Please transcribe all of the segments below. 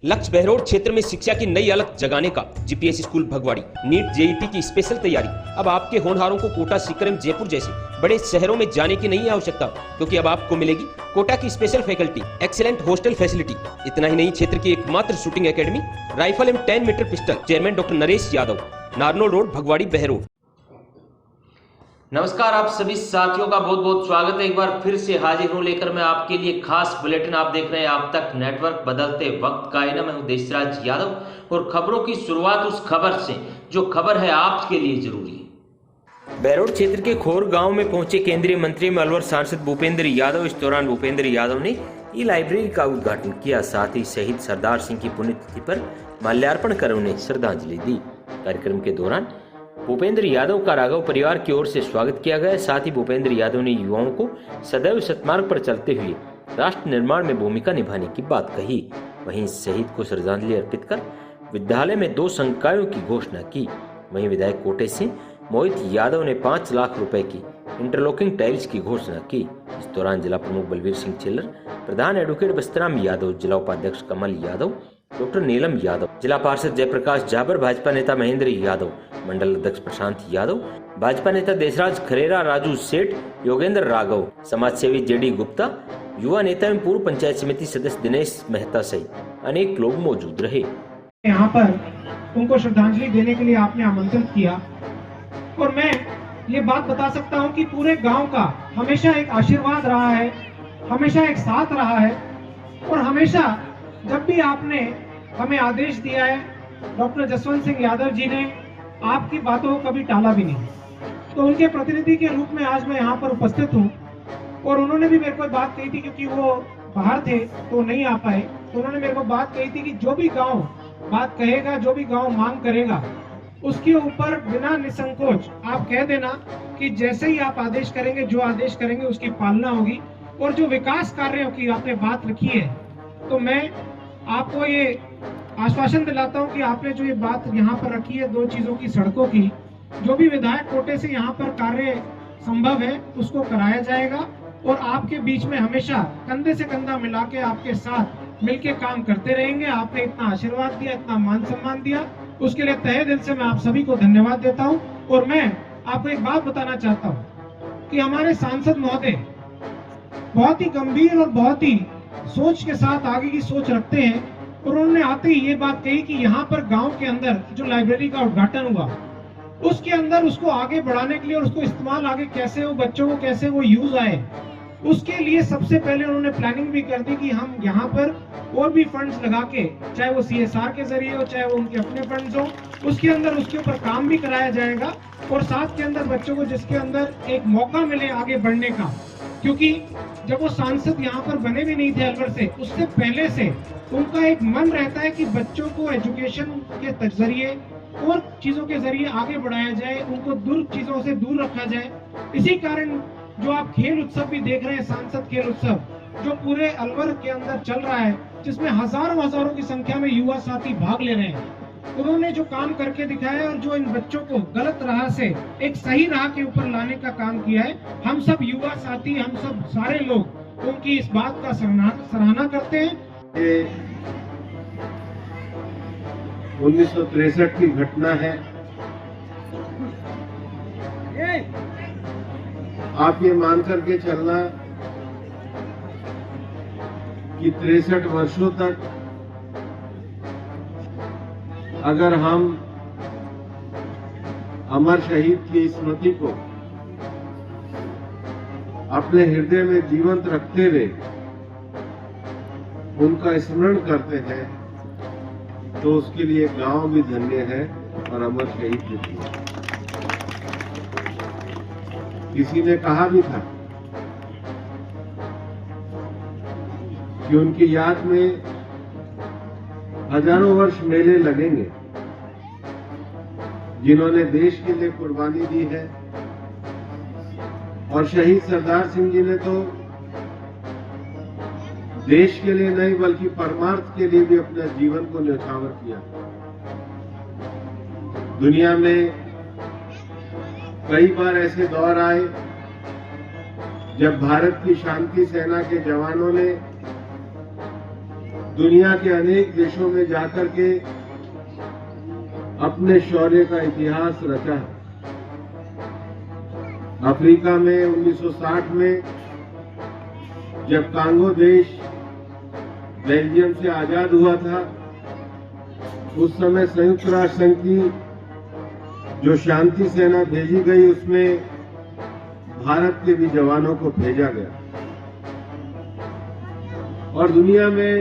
लक्ष्य बहरोड क्षेत्र में शिक्षा की नई अलग जगाने का। GPS school Bhagwadi NEET JET की स्पेशल तैयारी। अब आपके होनहारों को कोटा, सीकरम, जयपुर जैसे बड़े शहरों में जाने की नहीं आवश्यकता, क्योंकि अब आपको मिलेगी कोटा की special faculty, excellent hostel facility. इतना ही नहीं, क्षेत्र की एकमात्र शूटिंग एकेडमी, राइफल एवं 10 metre pistol. Chairman doctor Naresh Yadav, Narnaul road, Bhagwadi, Behror. नमस्कार, आप सभी साथियों का बहुत बहुत स्वागत है। एक बार फिर से हाजिर हूं लेकर मैं आपके लिए खास बुलेटिन। आप देख रहे हैं आप तक नेटवर्क, बदलते वक्त का आईना। मैं हूं देशराज यादव और खबरों की शुरुआत उस खबर से जो खबर है आपके लिए जरूरी है। बहरोड क्षेत्र के खोर गांव में पहुंचे केंद्रीय मंत्री व अलवर सांसद भूपेंद्र यादव। इस दौरान भूपेंद्र यादव ने ई लाइब्रेरी का उद्घाटन किया, साथ ही शहीद सरदार सिंह की पुण्यतिथि पर माल्यार्पण कर उन्हें श्रद्धांजलि दी। कार्यक्रम के दौरान भूपेंद्र यादव का राघव परिवार की ओर से स्वागत किया गया। साथ ही भूपेंद्र यादव ने युवाओं को सदैव सतमार्ग पर चलते हुए राष्ट्र निर्माण में भूमिका निभाने की बात कही। वहीं शहीद को श्रद्धांजलि अर्पित कर विद्यालय में 2 संकायों की घोषणा की। वहीं विधायक कोटे से मोहित यादव ने 5 लाख रुपए की इंटरलॉकिंग टाइल्स की घोषणा की। इस दौरान जिला प्रमुख बलवीर सिंह चिल्लर, प्रधान एडवोकेट बस्तराम यादव, जिला उपाध्यक्ष कमल यादव, डॉक्टर नीलम यादव, जिला पार्षद जयप्रकाश जाबर, भाजपा नेता महेंद्र यादव, मंडल अध्यक्ष प्रशांत यादव, भाजपा नेता देशराज खरेरा, राजू सेठ, योगेंद्र राघव, समाज सेवी जेडी गुप्ता, युवा नेता एवं पूर्व पंचायत समिति सदस्य दिनेश मेहता सहित अनेक लोग मौजूद रहे। यहाँ पर उनको श्रद्धांजलि देने के लिए आपने आमंत्रित किया और मैं ये बात बता सकता हूँ कि पूरे गांव का हमेशा एक आशीर्वाद रहा है, हमेशा एक साथ रहा है और हमेशा जब भी आपने हमें आदेश दिया है, डॉक्टर जसवंत सिंह यादव जी ने आपकी बातों को कभी टाला भी नहीं। तो उनके प्रतिनिधि के रूप में आज मैं यहाँ पर उपस्थित हूँ और उन्होंने भी मेरे को बात कही थी, क्योंकि वो बाहर थे तो नहीं आ पाए, तो उन्होंने मेरे को बात कही थी कि जो भी गांव बात कहेगा, जो भी गांव मांग करेगा, उसके ऊपर बिना निसंकोच आप कह देना कि जैसे ही आप आदेश करेंगे, जो आदेश करेंगे उसकी पालना होगी। और जो विकास कार्यों की आपने बात रखी है, तो मैं आपको ये आश्वासन दिलाता हूं कि आपने जो ये बात यहाँ पर रखी है 2 चीजों की, सड़कों की, जो भी विधायक कोटे से यहाँ पर कार्य संभव है उसको कराया जाएगा और आपके बीच में हमेशा कंधे से कंधा मिला के आपके साथ मिलके काम करते रहेंगे। आपने इतना आशीर्वाद दिया, इतना मान सम्मान दिया, उसके लिए तहे दिल से मैं आप सभी को धन्यवाद देता हूँ। और मैं आपको एक बात बताना चाहता हूँ कि हमारे सांसद महोदय बहुत ही गंभीर और बहुत ही सोच के साथ आगे की सोच रखते हैं और उन्होंने आते ही ये बात कही कि यहाँ पर गांव के अंदर जो लाइब्रेरी का उद्घाटन हुआ, उसके अंदर उसको आगे बढ़ाने के लिए और उसको इस्तेमाल आगे कैसे हो, बच्चों को कैसे वो यूज आए, उसके लिए सबसे पहले उन्होंने प्लानिंग भी कर दी कि हम यहाँ पर और भी फंड्स लगा के, चाहे वो CSR के जरिए हो, चाहे वो उनके अपने फंड्स हो, उसके अंदर उसके ऊपर काम भी कराया जाएगा और साथ के अंदर बच्चों को जिसके अंदर एक मौका मिले आगे बढ़ने का। क्योंकि जब वो सांसद यहाँ पर बने भी नहीं थे अलवर से, उससे पहले से उनका एक मन रहता है कि बच्चों को एजुकेशन के जरिए और चीजों के जरिए आगे बढ़ाया जाए, उनको दूर चीजों से दूर रखा जाए। इसी कारण जो आप खेल उत्सव भी देख रहे हैं, सांसद खेल उत्सव जो पूरे अलवर के अंदर चल रहा है, जिसमें हजारों की संख्या में युवा साथी भाग ले रहे हैं, उन्होंने जो काम करके दिखाया और जो इन बच्चों को गलत राह से एक सही राह के ऊपर लाने का काम किया है, हम सब युवा साथी, हम सब सारे लोग उनकी इस बात का सराहना करते हैं। 1963 की घटना है। आप ये मान करके चलना कि 63 वर्षों तक अगर हम अमर शहीद की स्मृति को अपने हृदय में जीवंत रखते हुए उनका स्मरण करते हैं, तो उसके लिए गांव भी धन्य है और अमर शहीद भी धन्य है। किसी ने कहा भी था कि उनकी याद में हजारों वर्ष मेले लगेंगे। जिन्होंने देश के लिए कुर्बानी दी है, और शहीद सरदार सिंह जी ने तो देश के लिए नहीं बल्कि परमार्थ के लिए भी अपने जीवन को न्यौछावर किया। दुनिया में कई बार ऐसे दौर आए जब भारत की शांति सेना के जवानों ने दुनिया के अनेक देशों में जाकर के अपने शौर्य का इतिहास रचा। अफ्रीका में 1960 में जब कांगो देश बेल्जियम से आजाद हुआ था, उस समय संयुक्त राष्ट्र संघ की जो शांति सेना भेजी गई उसमें भारत के भी जवानों को भेजा गया और दुनिया में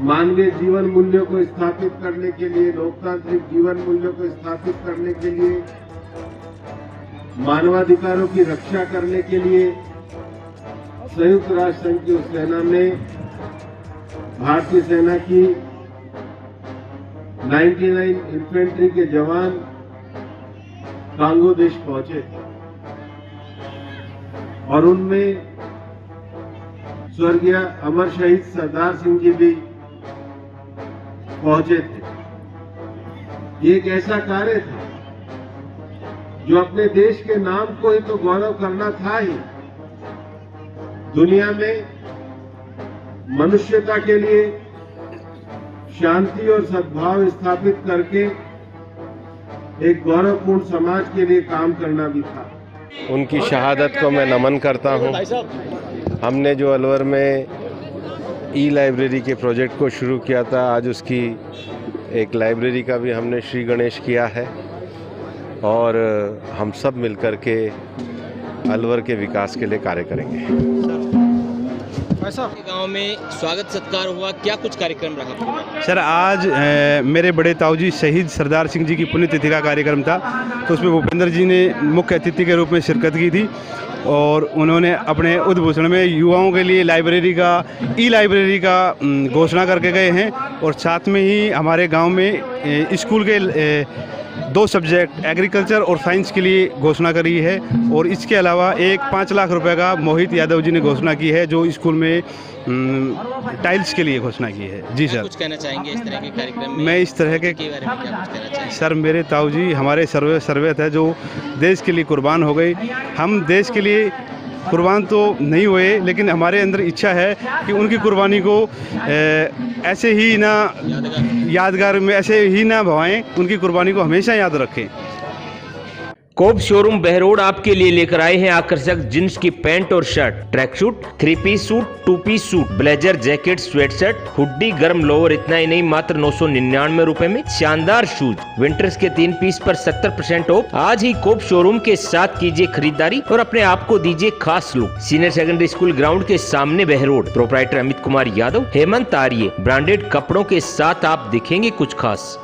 मानवीय जीवन मूल्यों को स्थापित करने के लिए, लोकतांत्रिक जीवन मूल्यों को स्थापित करने के लिए, मानवाधिकारों की रक्षा करने के लिए संयुक्त राष्ट्र संघ की उस सेना में भारतीय सेना की 99 इन्फेंट्री के जवान कांगो देश पहुंचे और उनमें स्वर्गीय अमर शहीद सरदार सिंह जी भी पहुंचे थे। ये एक ऐसा कार्य था जो अपने देश के नाम को ही तो गौरव करना था ही, दुनिया में मनुष्यता के लिए शांति और सद्भाव स्थापित करके एक गौरवपूर्ण समाज के लिए काम करना भी था। उनकी शहादत को मैं नमन करता हूं। हमने जो अलवर में ई लाइब्रेरी के प्रोजेक्ट को शुरू किया था, आज उसकी एक लाइब्रेरी का भी हमने श्री गणेश किया है और हम सब मिलकर के अलवर के विकास के लिए कार्य करेंगे। गांव में स्वागत सत्कार हुआ, क्या कुछ कार्यक्रम रहा? सर आज मेरे बड़े ताऊजी शहीद सरदार सिंह जी की पुण्यतिथि का कार्यक्रम था, तो उसमें भूपेंद्र जी ने मुख्य अतिथि के रूप में शिरकत की थी और उन्होंने अपने उद्घोषण में युवाओं के लिए ई लाइब्रेरी का घोषणा करके गए हैं और साथ में ही हमारे गांव में स्कूल के 2 सब्जेक्ट एग्रीकल्चर और साइंस के लिए घोषणा करी है और इसके अलावा एक 5 लाख रुपए का मोहित यादव जी ने घोषणा की है जो स्कूल में टाइल्स के लिए घोषणा की है। जी सर, कुछ कहना चाहेंगे इस तरह के कार्यक्रम में? मैं इस तरह के बारे में क्या कुछ कहना चाहेंगे? सर, मेरे ताऊजी हमारे सर्वत है जो देश के लिए कुर्बान हो गई। हम देश के लिए कुर्बान तो नहीं हुए, लेकिन हमारे अंदर इच्छा है कि उनकी कुर्बानी को ऐसे ही ना यादगार में ऐसे ही ना भवाएं, उनकी कुर्बानी को हमेशा याद रखें। कोब शोरूम बहरोड आपके लिए लेकर आए हैं आकर्षक जींस की पैंट और shirt, track suit, 3 piece suit, 2 piece suit, blazer, jacket, sweatshirt, hoodie, गर्म लोअर। इतना ही नहीं, मात्र 999 रुपए में शानदार शूज, विंटर्स के 3 पीस पर 70% ऑफ। आज ही कोब शोरूम के साथ कीजिए खरीदारी और अपने आप को दीजिए खास look. Senior secondary school ground के सामने बहरोड। प्रोप्राइटर अमित कुमार यादव, हेमंत आर्य। ब्रांडेड कपड़ों के साथ आप दिखेंगे कुछ खास।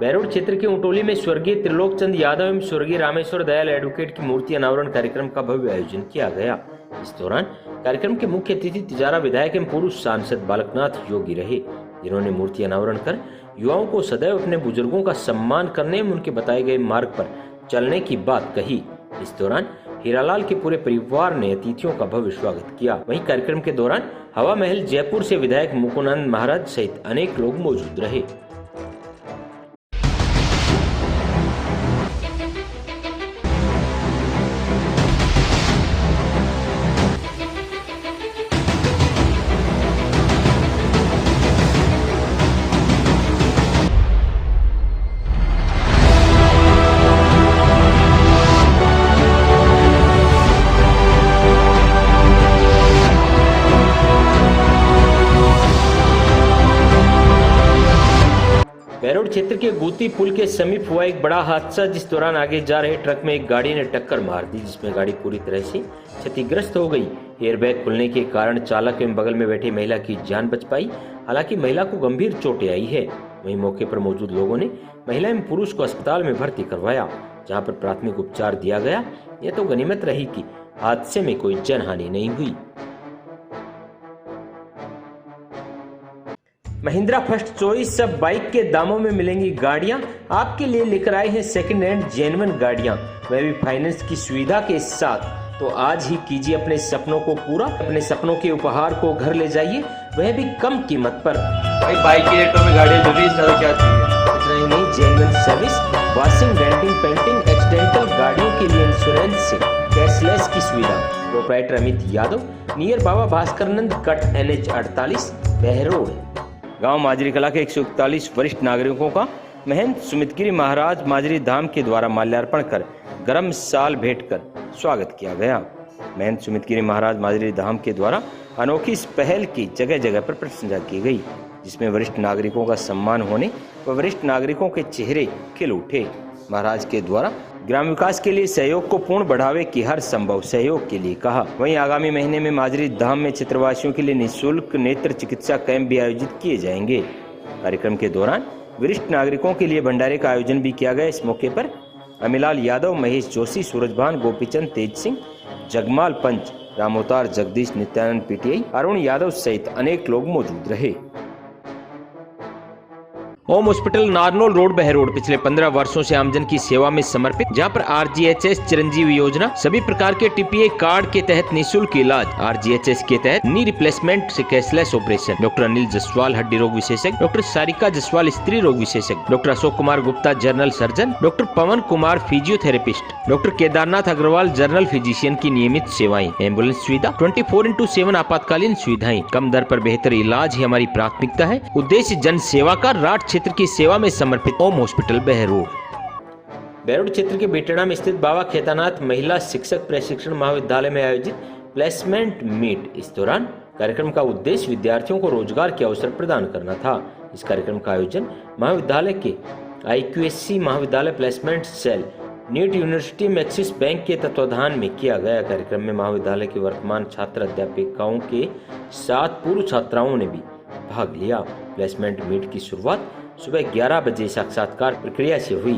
बहरोड क्षेत्र के उटोली में स्वर्गीय त्रिलोक चंद यादव एवं स्वर्गीय रामेश्वर दयाल एडवोकेट की मूर्ति अनावरण कार्यक्रम का भव्य आयोजन किया गया। इस दौरान कार्यक्रम के मुख्य अतिथि तिजारा विधायक एवं पूर्व सांसद बालकनाथ योगी रहे, जिन्होंने मूर्ति अनावरण कर युवाओं को सदैव अपने बुजुर्गों का सम्मान करने एवं उनके बताए गए मार्ग पर चलने की बात कही। इस दौरान हीरालाल के पूरे परिवार ने अतिथियों का भव्य स्वागत किया। वहीं कार्यक्रम के दौरान हवा महल जयपुर से विधायक मुकुंदानंद महाराज सहित अनेक लोग मौजूद रहे। बहरोड क्षेत्र के गोती पुल के समीप हुआ एक बड़ा हादसा, जिस दौरान आगे जा रहे ट्रक में एक गाड़ी ने टक्कर मार दी, जिसमें गाड़ी पूरी तरह से क्षतिग्रस्त हो गई। एयरबैग खुलने के कारण चालक एवं बगल में बैठी महिला की जान बच पाई। हालांकि महिला को गंभीर चोटें आई है। वहीं मौके पर मौजूद लोगों ने महिला एवं पुरुष को अस्पताल में भर्ती करवाया, जहाँ पर प्राथमिक उपचार दिया गया। यह तो गनीमत रही कि हादसे में कोई जनहानि नहीं हुई। महिंद्रा फर्स्ट चॉइस सब बाइक के दामों में मिलेंगी गाड़ियां। आपके लिए लेकर आए हैं सेकंड हैंड जेन्युइन गाड़ियां, वह भी फाइनेंस की सुविधा के साथ। तो आज ही कीजिए अपने सपनों को पूरा। अपने सपनों के उपहार को घर ले जाइए, वह भी कम कीमत पर। भाई बाइक के रेटों में गाड़ियां चल रही है, ज्यादा क्या चाहिए। इतना ही नहीं, genuine service, washing, denting, painting, accidental गाड़ियों के लिए इंश्योरेंस से कैशलेस की सुविधा। प्रोप्राइटर अमित यादव, नियर बाबा भास्करनंद कट NH 48, बहरोड। गांव माजरी कला के 141 वरिष्ठ नागरिकों का महंत सुमितगिरी महाराज माजरी धाम के द्वारा माल्यार्पण कर गर्म साल भेंट कर स्वागत किया गया। महंत सुमितगिरी महाराज माजरी धाम के द्वारा अनोखी इस पहल की जगह जगह पर प्रशंसा की गई, जिसमें वरिष्ठ नागरिकों का सम्मान होने व वरिष्ठ नागरिकों के चेहरे खिल उठे। महाराज के द्वारा ग्राम विकास के लिए सहयोग को पूर्ण बढ़ावे की हर संभव सहयोग के लिए कहा। वहीं आगामी महीने में माजरी धाम में क्षेत्रवासियों के लिए निःशुल्क नेत्र चिकित्सा कैंप भी आयोजित किए जाएंगे। कार्यक्रम के दौरान वरिष्ठ नागरिकों के लिए भंडारे का आयोजन भी किया गया। इस मौके पर अमिलाल यादव, महेश जोशी, सूरजभान, गोपीचंद, तेज सिंह, जगमाल पंच, रामोतार, जगदीश, नित्यानंद पीटीआई, अरुण यादव सहित अनेक लोग मौजूद रहे। ओम हॉस्पिटल नारनौल रोड बहरोड पिछले 15 वर्षों से आमजन की सेवा में समर्पित, जहां पर आरजीएचएस चिरंजीवी योजना, सभी प्रकार के टीपीए कार्ड के तहत निःशुल्क इलाज, आरजीएचएस के तहत नी रिप्लेसमेंट से cashless operation, doctor Anil Jaswal हड्डी रोग विशेषज्ञ, डॉक्टर सारिका जसवाल स्त्री रोग विशेषज्ञ, doctor Ashok Kumar Gupta general surgeon, doctor Pawan Kumar physiotherapist, doctor Kedarnath Agarwal general physician की नियमित सेवाएं, एम्बुलेंस सुविधा, 24/7 आपातकालीन सुविधाएं, कम दर पर बेहतर इलाज ही हमारी प्राथमिकता है। उद्देश्य जन सेवा का, राट क्षेत्र की सेवा में समर्पित ओम हॉस्पिटल बहरोड। बहरोड क्षेत्र के बेटड़ा में स्थित बाबा खेतानाथ महिला शिक्षक प्रशिक्षण महाविद्यालय में आयोजित प्लेसमेंट मीट। इस दौरान कार्यक्रम का उद्देश्य विद्यार्थियों को रोजगार के अवसर प्रदान करना था। इस कार्यक्रम का आयोजन महाविद्यालय के IQSC महाविद्यालय प्लेसमेंट सेल, नीट यूनिवर्सिटी में एक्सिस बैंक के तत्वाधान में किया गया। कार्यक्रम में महाविद्यालय के वर्तमान छात्र अध्यापिकाओं के साथ पूर्व छात्राओं ने भी भाग लिया। प्लेसमेंट मीट की शुरुआत सुबह 11 बजे साक्षात्कार प्रक्रिया से हुई,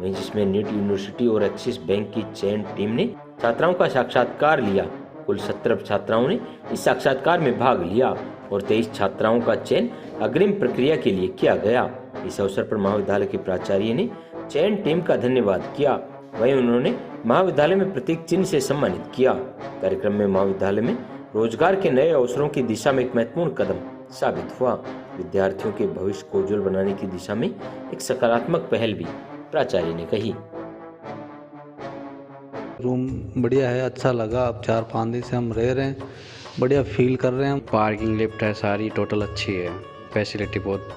वहीं जिसमें नीट यूनिवर्सिटी और एक्सिस बैंक की चयन टीम ने छात्राओं का साक्षात्कार लिया। कुल 17 छात्राओं ने इस साक्षात्कार में भाग लिया और 23 छात्राओं का चयन अग्रिम प्रक्रिया के लिए किया गया। इस अवसर पर महाविद्यालय के प्राचार्य ने चयन टीम का धन्यवाद किया, वहीं उन्होंने महाविद्यालय में प्रतीक चिन्ह से सम्मानित किया। कार्यक्रम में महाविद्यालय में रोजगार के नए अवसरों की दिशा में एक महत्वपूर्ण कदम साबित हुआ। विद्यार्थियों के भविष्य को उज्जवल बनाने की दिशा में एक सकारात्मक पहल भी प्राचार्य ने कही। रूम बढ़िया है, अच्छा लगा। अब 4-5 दिन से हम रह रहे हैं, बढ़िया फील कर रहे हैं। पार्किंग लिफ्ट है, सारी टोटल अच्छी है, फैसिलिटी बहुत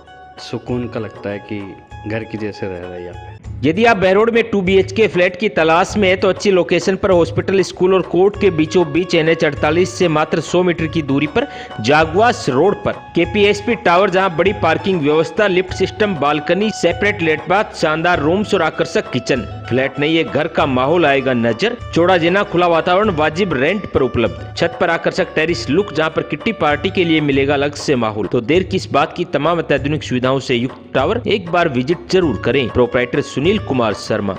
सुकून का लगता है कि घर की जैसे रह रहा है यहाँ पे। यदि आप बहरोड में 2 BHK फ्लैट की तलाश में है तो अच्छी लोकेशन पर हॉस्पिटल, स्कूल और कोर्ट के बीचों बीच NH 48 से मात्र 100 मीटर की दूरी पर जागवास रोड पर KPSP टावर, जहां बड़ी पार्किंग व्यवस्था, लिफ्ट सिस्टम, बालकनी, सेपरेट लेट बाथ, शानदार रूम्स और आकर्षक किचन। फ्लैट नहीं, ये घर का माहौल आएगा नजर। चौड़ा जिना, खुला वातावरण, वाजिब रेंट पर उपलब्ध। छत पर आकर्षक टेरिस लुक, जहां पर किट्टी पार्टी के लिए मिलेगा अलग से माहौल। तो देर किस बात की, तमाम अत्याधुनिक सुविधाओं से युक्त टावर एक बार विजिट जरूर करें। प्रोप्राइटर सुनील कुमार शर्मा।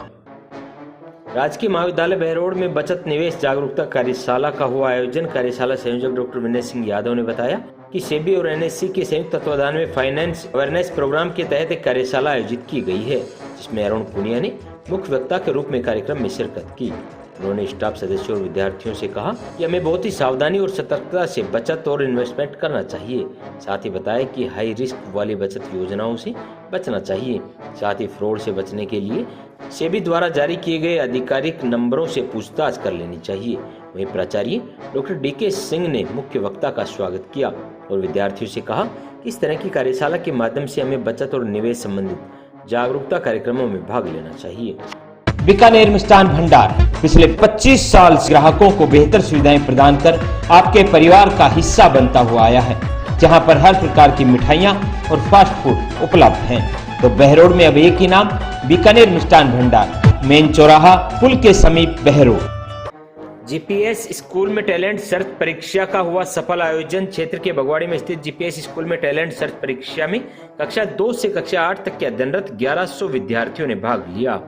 राजकीय महाविद्यालय बहरोड में बचत निवेश जागरूकता कार्यशाला का हुआ आयोजन। कार्यशाला संयोजक डॉक्टर विनय सिंह यादव ने बताया कि सेबी और NSE के संयुक्त तत्वाधान में फाइनेंस अवेयरनेस प्रोग्राम के तहत एक कार्यशाला आयोजित की गई है, जिसमें अरुण पुनिया ने मुख्य वक्ता के रूप में कार्यक्रम में शिरकत की। उन्होंने स्टाफ सदस्यों और विद्यार्थियों से कहा कि हमें बहुत ही सावधानी और सतर्कता से बचत और इन्वेस्टमेंट करना चाहिए। साथ ही बताया कि हाई रिस्क वाली बचत योजनाओं से बचना चाहिए। साथ ही फ्रॉड से बचने के लिए सेबी द्वारा जारी किए गए आधिकारिक नंबरों से पूछताछ कर लेनी चाहिए। वहीं प्राचार्य डॉक्टर DK सिंह ने मुख्य वक्ता का स्वागत किया और विद्यार्थियों से कहा कि इस तरह की कार्यशाला के माध्यम से हमें बचत और निवेश संबंधित जागरूकता कार्यक्रमों में भाग लेना चाहिए। बीकानेर मिष्ठान भंडार पिछले 25 साल से ग्राहकों को बेहतर सुविधाएं प्रदान कर आपके परिवार का हिस्सा बनता हुआ आया है, जहां पर हर प्रकार की मिठाइयां और फास्ट फूड उपलब्ध हैं। तो बहरोड में अब एक ही नाम, बीकानेर मिष्ठान भंडार, मेन चौराहा, पुल के समीप बहरोड। GPS स्कूल में टैलेंट सर्च परीक्षा का हुआ सफल आयोजन। क्षेत्र के बगवाड़ी में स्थित GPS स्कूल में टैलेंट सर्च परीक्षा में कक्षा 2 से कक्षा 8 तक के अध्ययनरत 1100 विद्यार्थियों ने भाग लिया।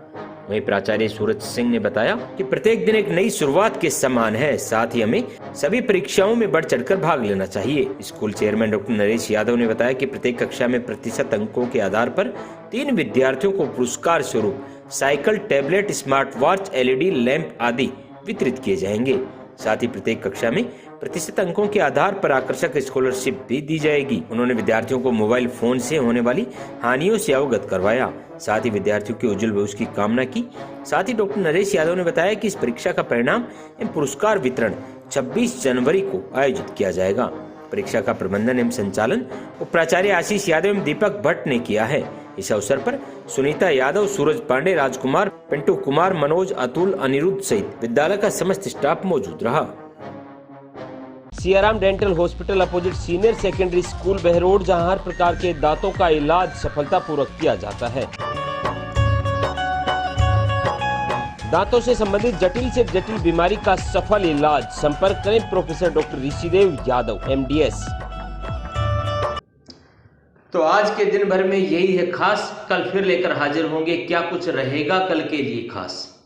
वहीं प्राचार्य सूरज सिंह ने बताया कि प्रत्येक दिन एक नई शुरुआत के समान है, साथ ही हमें सभी परीक्षाओं में बढ़ चढ़कर भाग लेना चाहिए। School chairman doctor Naresh Yadav ने बताया कि प्रत्येक कक्षा में प्रतिशत अंकों के आधार पर 3 विद्यार्थियों को पुरस्कार स्वरूप cycle, tablet, smart watch, LED lamp आदि वितरित किए जाएंगे। साथ ही प्रत्येक कक्षा में प्रतिशत अंकों के आधार पर आकर्षक स्कॉलरशिप भी दी जाएगी। उन्होंने विद्यार्थियों को मोबाइल फोन से होने वाली हानियों से अवगत करवाया, साथ ही विद्यार्थियों के उज्जवल भविष्य की कामना की। साथ ही डॉक्टर नरेश यादव ने बताया कि इस परीक्षा का परिणाम एवं पुरस्कार वितरण 26 जनवरी को आयोजित किया जाएगा। परीक्षा का प्रबंधन एवं संचालन प्राचार्य आशीष यादव एवं दीपक भट्ट ने किया है। इस अवसर पर सुनीता यादव, सूरज पांडे, राजकुमार, पिंटू कुमार, मनोज, अतुल, अनिरुद्ध सहित विद्यालय का समस्त स्टाफ मौजूद रहा। Siyaram dental hospital opposite senior secondary school Behror, जहां हर प्रकार के दांतों का इलाज सफलतापूर्वक किया जाता है। दांतों से संबंधित जटिल से जटिल बीमारी का सफल इलाज। संपर्क करें professor doctor Rishidev Yadav, MDS। तो आज के दिन भर में यही है खास। कल फिर लेकर हाजिर होंगे। क्या कुछ रहेगा कल के लिए खास?